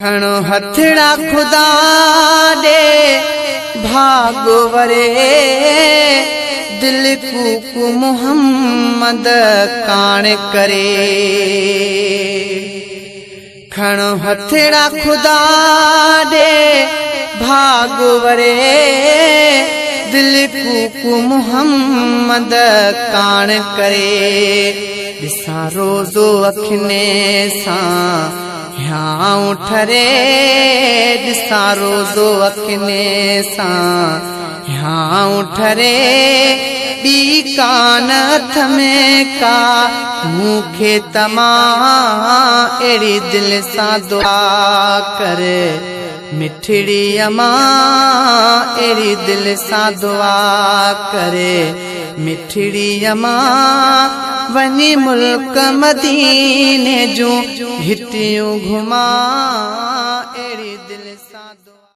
खणो हथड़ा खुदा दे भागो वरे दिल कूकू मोहम्मद कान करे। खणो हथड़ा खुदा दे भागो वरे दिल कूकू मोहम्मद कान करे। दिसा रोज़ो अखने सा हाँ उठरे दिसा रोज़ो अखने सा हाँ उठरे बी कान थमें का मुखे तमा एड़ी दिल सा दुआ कर मिठड़ी अमा एड़ी दिल सा दुआ करे मिठड़ी अमा वनी मुल्क मदीने जो हिटियूं घुमा एड़ी दिल सा दुआ।